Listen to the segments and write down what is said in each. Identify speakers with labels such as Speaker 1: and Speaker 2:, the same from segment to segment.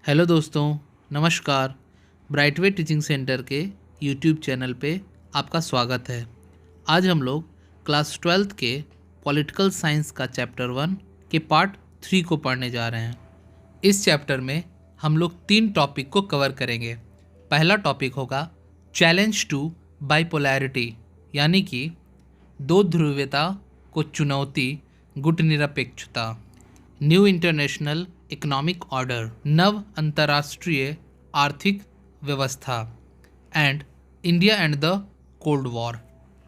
Speaker 1: Hello दोस्तों, नमस्कार। ब्राइटवे teaching centre के यूट्यूब चैनल पे आपका स्वागत है। आज हम लोग क्लास 12th के पॉलिटिकल साइंस का चैप्टर 1 के पार्ट 3 को पढ़ने जा रहे हैं। इस चैप्टर में हम लोग 3 टॉपिक को कवर करेंगे। पहला टॉपिक होगा चैलेंज टू बाइपोलैरिटी, यानी कि दो ध्रुवीयता को चुनौती, गुटनिरपेक्षता, न्यू इंटरनेशनल इकोनॉमिक ऑर्डर, नव अंतर्राष्ट्रीय आर्थिक व्यवस्था, and India and the cold war,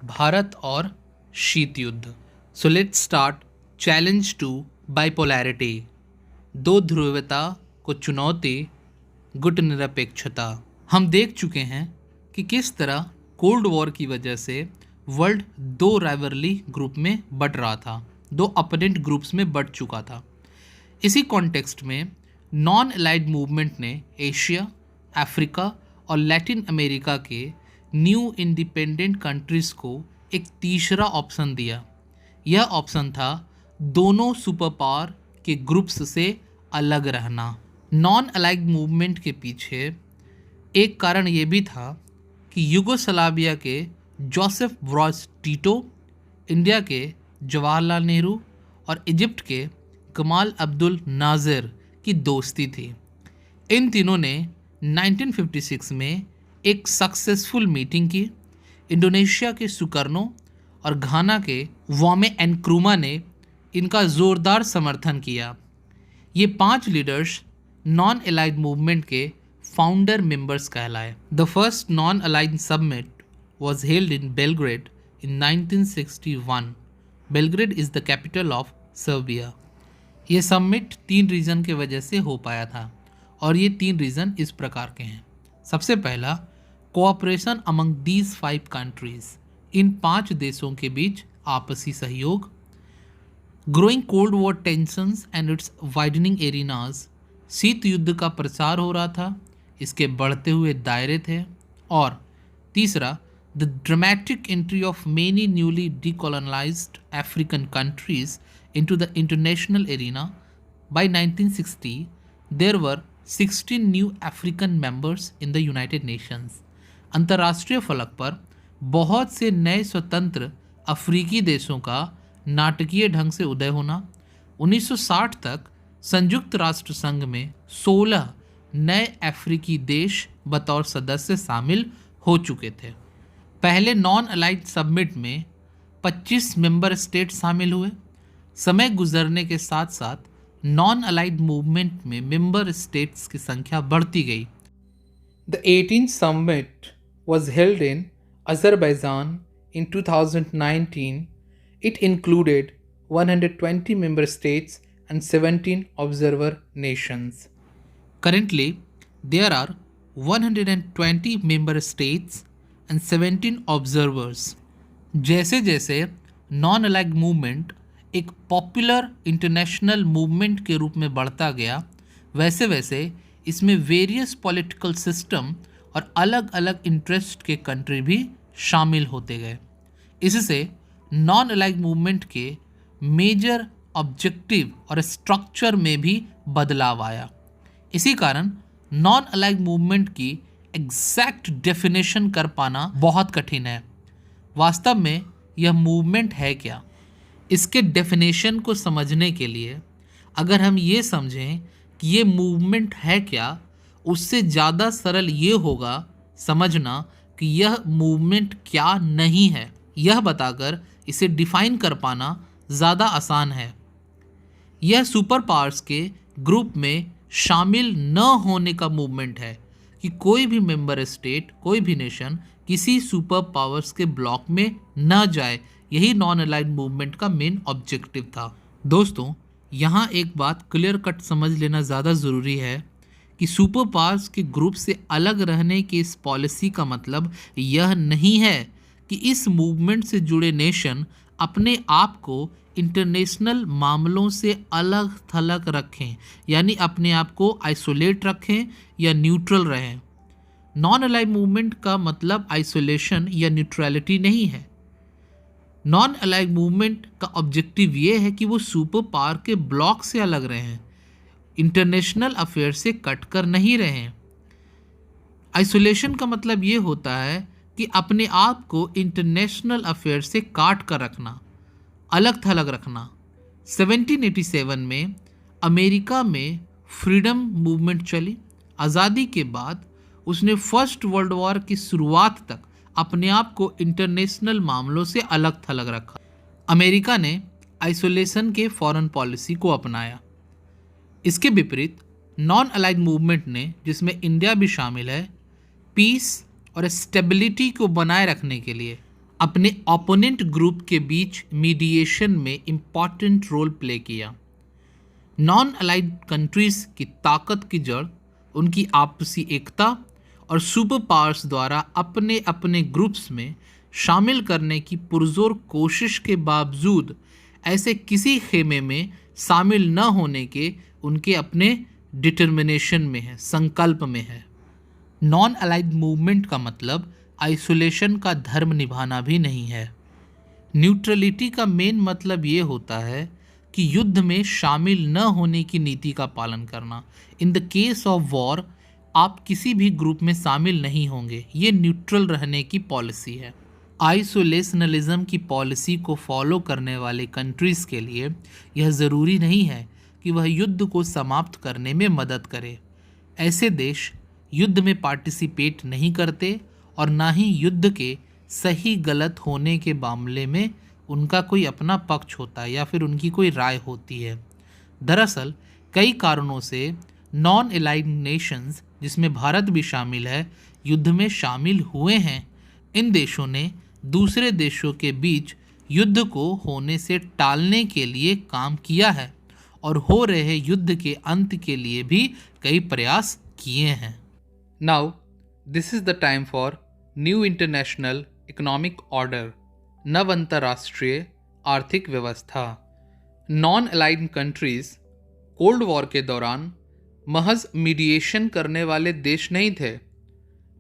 Speaker 1: Bharat और शीत युद्ध। So let's start. Challenge to bipolarity, दो ध्रुवीयता को चुनौती, गुटनिरपेक्षता। हम देख चुके हैं कि किस तरह कोल्ड वॉर की वजह से वर्ल्ड दो राइवरली ग्रुप में बट रहा था, दो अपोनेंट ग्रुप्स में बट चुका था। इसी कॉन्टेक्स्ट में नॉन अलाइड मूवमेंट ने एशिया, अफ्रीका और लैटिन अमेरिका के न्यू इंडिपेंडेंट कंट्रीज़ को एक तीसरा ऑप्शन दिया। यह ऑप्शन था दोनों सुपर पावर के ग्रुप्स से अलग रहना। नॉन अलाइड मूवमेंट के पीछे एक कारण ये भी था कि युगोस्लाविया के जोसेफ ब्रॉज टीटो, इंडिया के जवाहरलाल नेहरू और इजिप्ट के कमाल अब्दुल नाज़िर की दोस्ती थी। इन तीनों ने 1956 में एक सक्सेसफुल मीटिंग की। इंडोनेशिया के सुकर्नो और घाना के वामे एनक्रूमा ने इनका ज़ोरदार समर्थन किया। ये 5 लीडर्स नॉन अलाइड मूवमेंट के फाउंडर मेंबर्स कहलाए। The first non allied summit was held in Belgrade in 1961. Belgrade is the capital of Serbia. ये समिट 3 रीज़न के वजह से हो पाया था और ये 3 रीज़न इस प्रकार के हैं। सबसे पहला, कोऑपरेशन अमंग दीज 5 कंट्रीज, इन 5 देशों के बीच आपसी सहयोग। Growing cold war tensions and it's widening arenas, शीत युद्ध का प्रसार हो रहा था, इसके बढ़ते हुए दायरे थे। और तीसरा, the dramatic entry of many newly decolonized African countries into the international arena. By 1960, there were 16 new African members in the United Nations. अंतर्राष्ट्रीय फलक पर बहुत से नए स्वतंत्र अफ्रीकी देशों का नाटकीय ढंग से उदय होना। 1960 तक संयुक्त राष्ट्र संघ में 16 नए अफ्रीकी देश बतौर सदस्य शामिल हो चुके थे। पहले नॉन अलाइड समिट में 25 मेंबर स्टेट शामिल हुए। समय गुजरने के साथ साथ नॉन अलाइड मूवमेंट में मेंबर स्टेट्स की संख्या बढ़ती गई। The 18th summit was held in Azerbaijan in 2019. It included 120 member states and 17 observer nations. Currently, there are 120 member states and 17 observers. जैसे जैसे नॉन अलाइड मूवमेंट एक पॉपुलर इंटरनेशनल मूवमेंट के रूप में बढ़ता गया, वैसे वैसे इसमें वेरियस पॉलिटिकल सिस्टम और अलग अलग इंटरेस्ट के कंट्री भी शामिल होते गए। इससे नॉन अलाइड मूवमेंट के मेजर ऑब्जेक्टिव और स्ट्रक्चर में भी बदलाव आया। इसी कारण नॉन अलाइड मूवमेंट की एग्जैक्ट डेफिनेशन कर पाना बहुत कठिन है। वास्तव में यह मूवमेंट है क्या? इसके डेफिनेशन को समझने के लिए अगर हम ये समझें कि ये मूवमेंट है क्या, उससे ज़्यादा सरल ये होगा समझना कि यह मूवमेंट क्या नहीं है। यह बताकर इसे डिफाइन कर पाना ज़्यादा आसान है। यह सुपर पावर्स के ग्रुप में शामिल न होने का मूवमेंट है कि कोई भी मेंबर स्टेट, कोई भी नेशन किसी सुपर पावर्स के ब्लॉक में न जाए। यही नॉन अलाइड मूवमेंट का मेन ऑब्जेक्टिव था। दोस्तों, यहाँ एक बात क्लियर कट समझ लेना ज़्यादा ज़रूरी है कि सुपर पावर्स के ग्रुप से अलग रहने की इस पॉलिसी का मतलब यह नहीं है कि इस मूवमेंट से जुड़े नेशन अपने आप को इंटरनेशनल मामलों से अलग थलग रखें, यानी अपने आप को आइसोलेट रखें या न्यूट्रल रहें। नॉन अलाइड मूवमेंट का मतलब आइसोलेशन या न्यूट्रलिटी नहीं है। नॉन अलाइड मूवमेंट का ऑब्जेक्टिव ये है कि वो सुपर पावर के ब्लॉक से अलग रहें, इंटरनेशनल अफेयर से कट कर नहीं रहे हैं। आइसोलेशन का मतलब ये होता है कि अपने आप को इंटरनेशनल अफेयर से काट कर रखना, अलग थलग रखना। 1787 में अमेरिका में फ्रीडम मूवमेंट चली। आज़ादी के बाद उसने फर्स्ट वर्ल्ड वॉर की शुरुआत तक अपने आप को इंटरनेशनल मामलों से अलग थलग रखा। अमेरिका ने आइसोलेशन के फॉरेन पॉलिसी को अपनाया। इसके विपरीत नॉन अलाइड मूवमेंट ने, जिसमें इंडिया भी शामिल है, पीस और स्टेबिलिटी को बनाए रखने के लिए अपने ओपोनेंट ग्रुप के बीच मीडिएशन में इम्पॉर्टेंट रोल प्ले किया। नॉन अलाइड कंट्रीज़ की ताकत की जड़ उनकी आपसी एकता और सुपर पावर्स द्वारा अपने अपने ग्रुप्स में शामिल करने की पुरजोर कोशिश के बावजूद ऐसे किसी खेमे में शामिल न होने के उनके अपने डिटर्मिनेशन में है, संकल्प में है। नॉन अलाइड मूवमेंट का मतलब आइसोलेशन का धर्म निभाना भी नहीं है। न्यूट्रलिटी का मेन मतलब ये होता है कि युद्ध में शामिल न होने की नीति का पालन करना। In the case of war आप किसी भी ग्रुप में शामिल नहीं होंगे, ये न्यूट्रल रहने की पॉलिसी है। आइसोलेशनलिज्म की पॉलिसी को फॉलो करने वाले कंट्रीज़ के लिए यह ज़रूरी नहीं है कि वह युद्ध को समाप्त करने में मदद करे। ऐसे देश युद्ध में पार्टिसिपेट नहीं करते और ना ही युद्ध के सही गलत होने के मामले में उनका कोई अपना पक्ष होता है या फिर उनकी कोई राय होती है। दरअसल कई कारणों से नॉन अलाइड नेशंस, जिसमें भारत भी शामिल है, युद्ध में शामिल हुए हैं। इन देशों ने दूसरे देशों के बीच युद्ध को होने से टालने के लिए काम किया है और हो रहे युद्ध के अंत के लिए भी कई प्रयास किए हैं। Now this is the time for new international economic order, नव अंतर्राष्ट्रीय आर्थिक व्यवस्था। Non allied countries cold war के दौरान महज मीडिएशन करने वाले देश नहीं थे।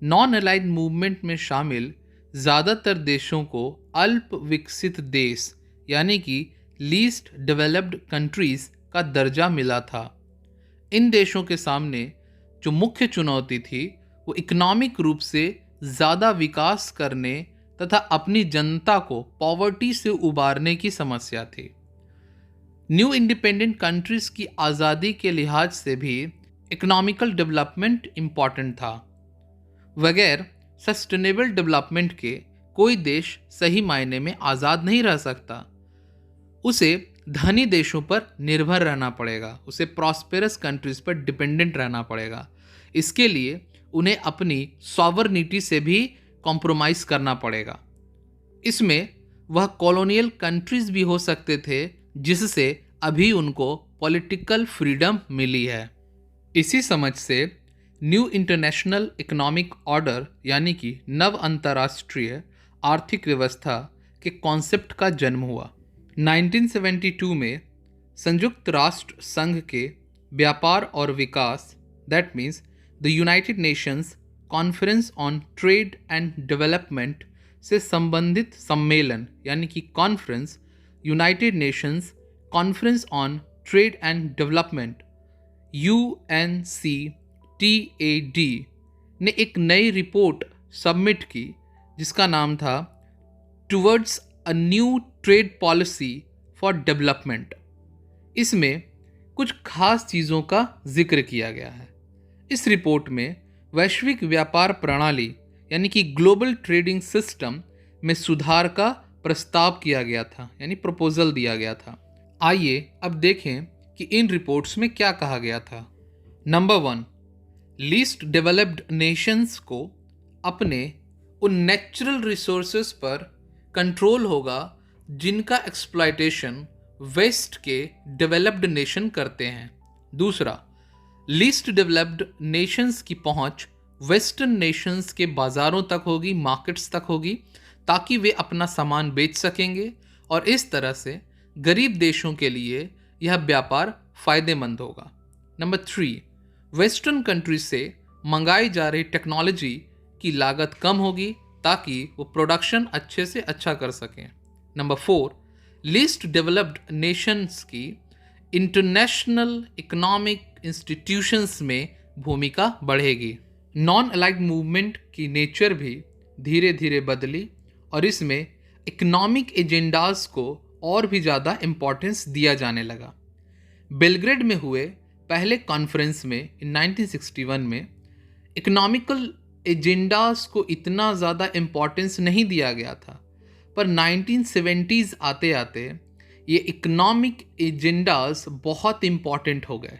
Speaker 1: नॉन अलाइड मूवमेंट में शामिल ज़्यादातर देशों को अल्प विकसित देश यानी कि लीस्ट डेवलप्ड कंट्रीज़ का दर्जा मिला था। इन देशों के सामने जो मुख्य चुनौती थी वो इकोनॉमिक रूप से ज़्यादा विकास करने तथा अपनी जनता को पॉवर्टी से उबारने की समस्या थी। न्यू इंडिपेंडेंट कंट्रीज़ की आज़ादी के लिहाज से भी इकोनॉमिकल डेवलपमेंट इम्पॉर्टेंट था। बगैर सस्टेनेबल डेवलपमेंट के कोई देश सही मायने में आज़ाद नहीं रह सकता। उसे धनी देशों पर निर्भर रहना पड़ेगा, उसे प्रॉस्पेरस कंट्रीज़ पर डिपेंडेंट रहना पड़ेगा। इसके लिए उन्हें अपनी सॉवरनिटी से भी कॉम्प्रोमाइज़ करना पड़ेगा। इसमें वह कॉलोनियल कंट्रीज़ भी हो सकते थे जिससे अभी उनको पॉलिटिकल फ्रीडम मिली है। इसी समझ से न्यू इंटरनेशनल इकोनॉमिक ऑर्डर यानी कि नव अंतर्राष्ट्रीय आर्थिक व्यवस्था के कॉन्सेप्ट का जन्म हुआ। 1972 में संयुक्त राष्ट्र संघ के व्यापार और विकास, that means the United Nations conference on trade and development से संबंधित सम्मेलन यानी कि conference, United Nations conference on trade and development UNCTAD ने एक नई रिपोर्ट सबमिट की जिसका नाम था towards a new trade policy for development. इसमें कुछ खास चीज़ों का जिक्र किया गया है। इस रिपोर्ट में वैश्विक व्यापार प्रणाली यानी कि ग्लोबल ट्रेडिंग सिस्टम में सुधार का प्रस्ताव किया गया था, यानी प्रपोजल दिया गया था। आइए अब देखें कि इन रिपोर्ट्स में क्या कहा गया था। नंबर 1, लीस्ट डेवलप्ड नेशंस को अपने उन नेचुरल रिसोर्सेज पर कंट्रोल होगा जिनका एक्सप्लॉयटेशन वेस्ट के डेवलप्ड नेशन करते हैं। दूसरा, लीस्ट डेवलप्ड नेशंस की पहुंच वेस्टर्न नेशंस के बाज़ारों तक होगी, मार्केट्स तक होगी, ताकि वे अपना सामान बेच सकेंगे और इस तरह से गरीब देशों के लिए यह व्यापार फ़ायदेमंद होगा। नंबर 3, वेस्टर्न कंट्रीज से मंगाई जा रही टेक्नोलॉजी की लागत कम होगी ताकि वो प्रोडक्शन अच्छे से अच्छा कर सकें। नंबर 4, लीस्ट डेवलप्ड नेशंस की इंटरनेशनल इकोनॉमिक इंस्टीट्यूशंस में भूमिका बढ़ेगी। नॉन अलाइड मूवमेंट की नेचर भी धीरे धीरे बदली और इसमें इकोनॉमिक एजेंडाज को और भी ज़्यादा इम्पोर्टेंस दिया जाने लगा। बेलग्रेड में हुए पहले कॉन्फ्रेंस में 1961 में इकोनॉमिकल एजेंडाज को इतना ज़्यादा इम्पोर्टेंस नहीं दिया गया था, पर 1970s आते आते ये इकोनॉमिक एजेंडाज बहुत इम्पॉर्टेंट हो गए।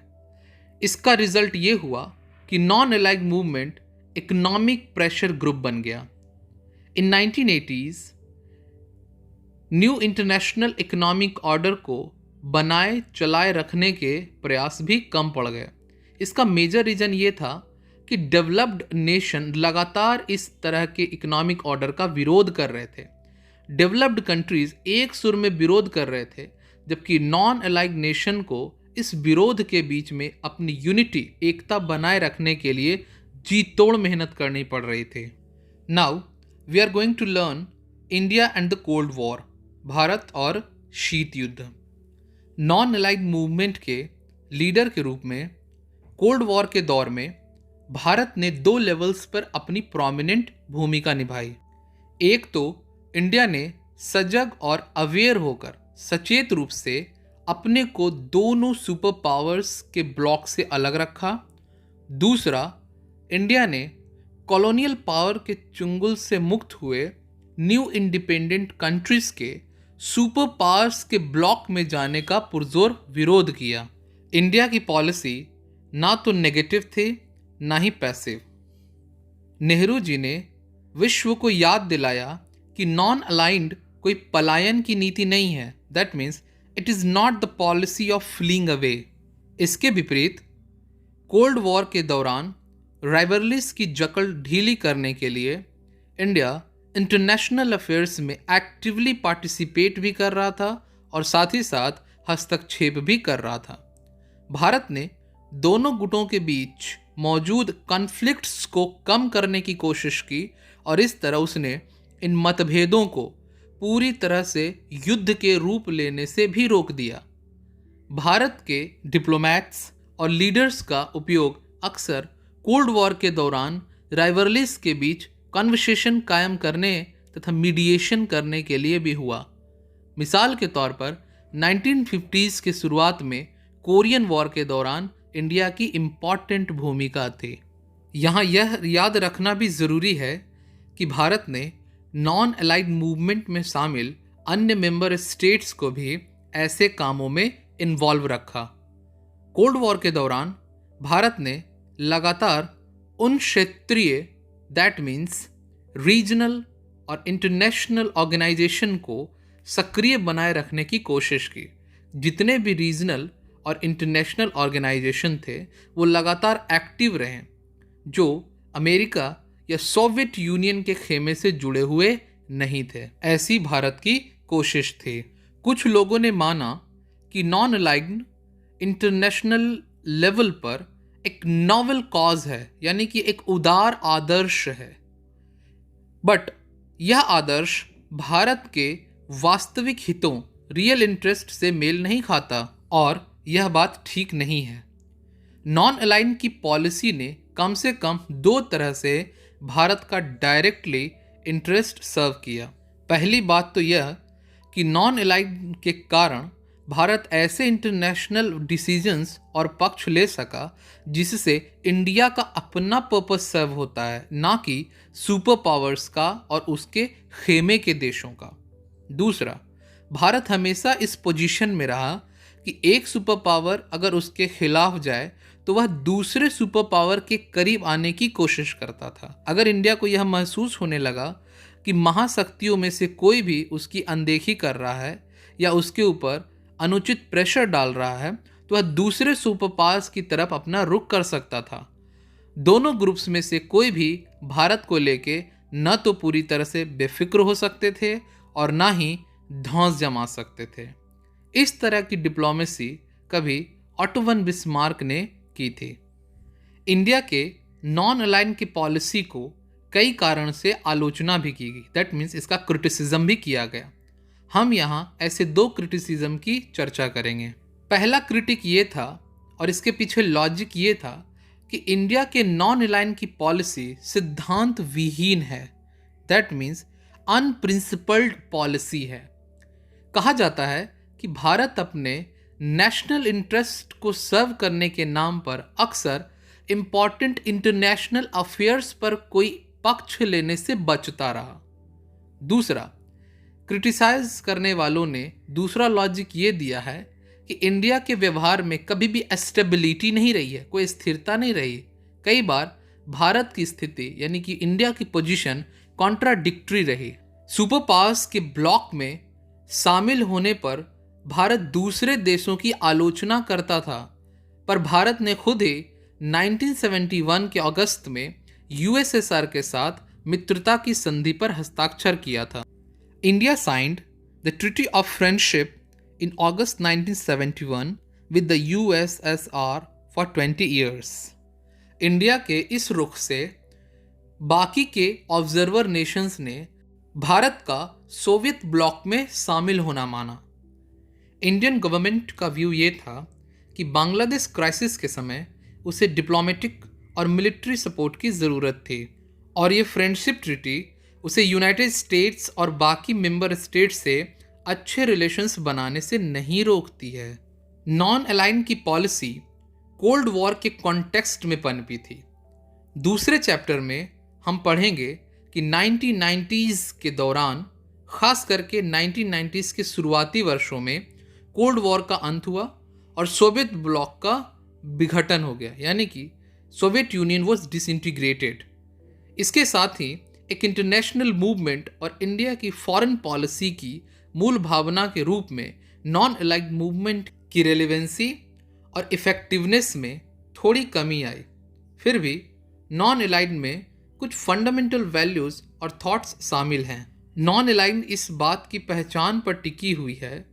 Speaker 1: इसका रिजल्ट ये हुआ कि non aligned movement economic pressure group बन गया। इन 1980s new international economic order को बनाए चलाए रखने के प्रयास भी कम पड़ गए। इसका मेजर रीज़न ये था कि डेवलप्ड नेशन लगातार इस तरह के इकोनॉमिक ऑर्डर का विरोध कर रहे थे। डेवलप्ड कंट्रीज एक सुर में विरोध कर रहे थे, जबकि नॉन अलाइड नेशन को इस विरोध के बीच में अपनी यूनिटी एकता बनाए रखने के लिए जी तोड़ मेहनत करनी पड़ रही थी। Now we are going to learn India and the cold war, Bharat और शीत युद्ध। नॉन अलाइड मूवमेंट के लीडर के रूप में कोल्ड वॉर के दौर में भारत ने 2 लेवल्स पर अपनी प्रोमिनेंट भूमिका निभाई। एक तो इंडिया ने सजग और अवेयर होकर सचेत रूप से अपने को दोनों सुपर पावर्स के ब्लॉक से अलग रखा। दूसरा, इंडिया ने कॉलोनियल पावर के चुंगल से मुक्त हुए न्यू इंडिपेंडेंट कंट्रीज के सुपर पावर्स के ब्लॉक में जाने का पुरजोर विरोध किया। इंडिया की पॉलिसी ना तो नेगेटिव थी ना ही पैसिव। नेहरू जी ने विश्व को याद दिलाया कि नॉन अलाइंड कोई पलायन की नीति नहीं है। That means it is not the policy of fleeing away. इसके विपरीत कोल्ड वॉर के दौरान राइवलरीज की जकड़ ढीली करने के लिए इंडिया इंटरनेशनल अफेयर्स में एक्टिवली पार्टिसिपेट भी कर रहा था और साथ ही साथ हस्तक्षेप भी कर रहा था। भारत ने दोनों गुटों के बीच मौजूद कॉन्फ्लिक्ट्स को कम करने की कोशिश की और इस तरह उसने इन मतभेदों को पूरी तरह से युद्ध के रूप लेने से भी रोक दिया। भारत के डिप्लोमैट्स और लीडर्स का उपयोग अक्सर कोल्ड वॉर के दौरान राइवलरीज के बीच कन्वर्सेशन कायम करने तथा मीडिएशन करने के लिए भी हुआ। मिसाल के तौर पर 1950s के शुरुआत में कोरियन वॉर के दौरान इंडिया की इम्पॉर्टेंट भूमिका थी। यहाँ यह याद रखना भी ज़रूरी है कि भारत ने नॉन अलाइड मूवमेंट में शामिल अन्य मेंबर स्टेट्स को भी ऐसे कामों में इन्वॉल्व रखा। कोल्ड वॉर के दौरान भारत ने लगातार उन क्षेत्रीय दैट मीन्स रीजनल और इंटरनेशनल ऑर्गेनाइजेशन को सक्रिय बनाए रखने की कोशिश की। जितने भी रीजनल और इंटरनेशनल ऑर्गेनाइजेशन थे वो लगातार एक्टिव रहे, जो अमेरिका या सोवियत यूनियन के खेमे से जुड़े हुए नहीं थे। ऐसी भारत की कोशिश थी। कुछ लोगों ने माना कि नॉन अलाइन्ड इंटरनेशनल लेवल पर एक नॉवेल कॉज है, यानी कि एक उदार आदर्श है, बट यह आदर्श भारत के वास्तविक हितों रियल इंटरेस्ट से मेल नहीं खाता और यह बात ठीक नहीं है। नॉन अलाइन की पॉलिसी ने कम से कम 2 तरह से भारत का डायरेक्टली इंटरेस्ट सर्व किया। पहली बात तो यह कि नॉन अलाइन के कारण भारत ऐसे इंटरनेशनल डिसीजंस और पक्ष ले सका जिससे इंडिया का अपना पर्पस सर्व होता है, ना कि सुपर पावर्स का और उसके खेमे के देशों का। दूसरा, भारत हमेशा इस पोजीशन में रहा कि एक सुपर पावर अगर उसके खिलाफ जाए तो वह दूसरे सुपर पावर के करीब आने की कोशिश करता था। अगर इंडिया को यह महसूस होने लगा कि महाशक्तियों में से कोई भी उसकी अनदेखी कर रहा है या उसके ऊपर अनुचित प्रेशर डाल रहा है, तो वह दूसरे सुपर पावर्स की तरफ अपना रुख कर सकता था। दोनों ग्रुप्स में से कोई भी भारत को लेके न तो पूरी तरह से बेफिक्र हो सकते थे और ना ही धौंस जमा सकते थे। इस तरह की डिप्लोमेसी कभी ऑटो वन बिस्मार्क ने की थी। इंडिया के नॉन अलाइन की पॉलिसी को कई कारण से आलोचना भी की गई, दैट मीन्स इसका क्रिटिसिज्म भी किया गया। हम यहाँ ऐसे 2 क्रिटिसिज्म की चर्चा करेंगे। पहला क्रिटिक ये था और इसके पीछे लॉजिक ये था कि इंडिया के नॉन अलाइन की पॉलिसी सिद्धांत विहीन है, दैट मीन्स अनप्रिंसिपल्ड पॉलिसी है। कहा जाता है कि भारत अपने नेशनल इंटरेस्ट को सर्व करने के नाम पर अक्सर इंपॉर्टेंट इंटरनेशनल अफेयर्स पर कोई पक्ष लेने से बचता रहा। दूसरा, क्रिटिसाइज करने वालों ने दूसरा लॉजिक ये दिया है कि इंडिया के व्यवहार में कभी भी स्टेबिलिटी नहीं रही है, कोई स्थिरता नहीं रही। कई बार भारत की स्थिति यानी कि इंडिया की पोजीशन कॉन्ट्राडिक्टरी रही। सुपर पावर्स के ब्लॉक में शामिल होने पर भारत दूसरे देशों की आलोचना करता था, पर भारत ने खुद ही 1971 के अगस्त में यूएसएसआर के साथ मित्रता की संधि पर हस्ताक्षर किया था। India signed the treaty of friendship in August 1971 with the USSR for 20 years. India के इस रुख से बाकी के ऑब्जर्वर नेशंस ने भारत का सोवियत ब्लॉक में शामिल होना माना। इंडियन गवर्नमेंट का व्यू ये था कि बांग्लादेश क्राइसिस के समय उसे डिप्लोमेटिक और मिलिट्री सपोर्ट की ज़रूरत थी, और ये फ्रेंडशिप ट्रीटी उसे यूनाइटेड स्टेट्स और बाकी मेंबर स्टेट्स से अच्छे रिलेशंस बनाने से नहीं रोकती है। नॉन अलाइन की पॉलिसी कोल्ड वॉर के कॉन्टेक्स्ट में पनपी थी। दूसरे चैप्टर में हम पढ़ेंगे कि 1990s के दौरान, खास करके 1990s के शुरुआती वर्षों में कोल्ड वॉर का अंत हुआ और सोवियत ब्लॉक का विघटन हो गया, यानी कि सोवियत यूनियन वॉज डिसइंटीग्रेटेड। इसके साथ ही एक इंटरनेशनल मूवमेंट और इंडिया की फॉरेन पॉलिसी की मूल भावना के रूप में नॉन अलाइड मूवमेंट की रेलेवेंसी और इफेक्टिवनेस में थोड़ी कमी आई। फिर भी नॉन अलाइड में कुछ फंडामेंटल वैल्यूज़ और थॉट्स शामिल हैं। नॉन अलाइड इस बात की पहचान पर टिकी हुई है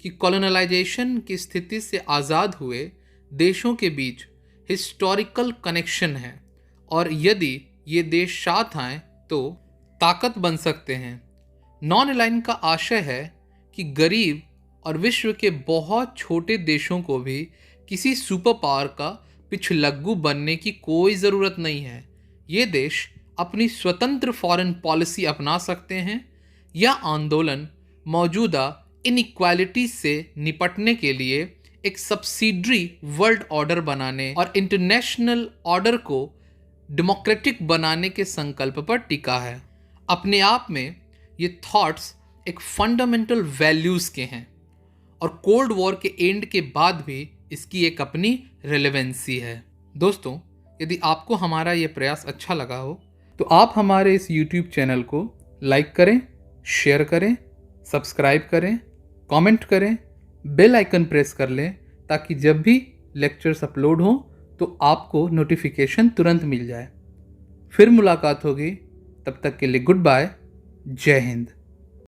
Speaker 1: कि कॉलोनलाइजेशन की स्थिति से आज़ाद हुए देशों के बीच हिस्टोरिकल कनेक्शन है, और यदि ये देश साथ आएँ तो ताकत बन सकते हैं। नॉन अलाइन का आशय है कि गरीब और विश्व के बहुत छोटे देशों को भी किसी सुपर पावर का पिछलग्गू बनने की कोई ज़रूरत नहीं है। ये देश अपनी स्वतंत्र फॉरेन पॉलिसी अपना सकते हैं या आंदोलन मौजूदा इनइक्वालिटी से निपटने के लिए एक सब्सिडरी वर्ल्ड ऑर्डर बनाने और इंटरनेशनल ऑर्डर को डेमोक्रेटिक बनाने के संकल्प पर टिका है। अपने आप में ये थॉट्स एक फंडामेंटल वैल्यूज़ के हैं, और कोल्ड वॉर के एंड के बाद भी इसकी एक अपनी रेलेवेंसी है। दोस्तों, यदि आपको हमारा ये प्रयास अच्छा लगा हो तो आप हमारे इस YouTube चैनल को लाइक करें, शेयर करें, सब्सक्राइब करें, कमेंट करें, बेल आइकन प्रेस कर लें ताकि जब भी लेक्चर्स अपलोड हों तो आपको नोटिफिकेशन तुरंत मिल जाए। फिर मुलाकात होगी, तब तक के लिए गुड बाय, जय हिंद।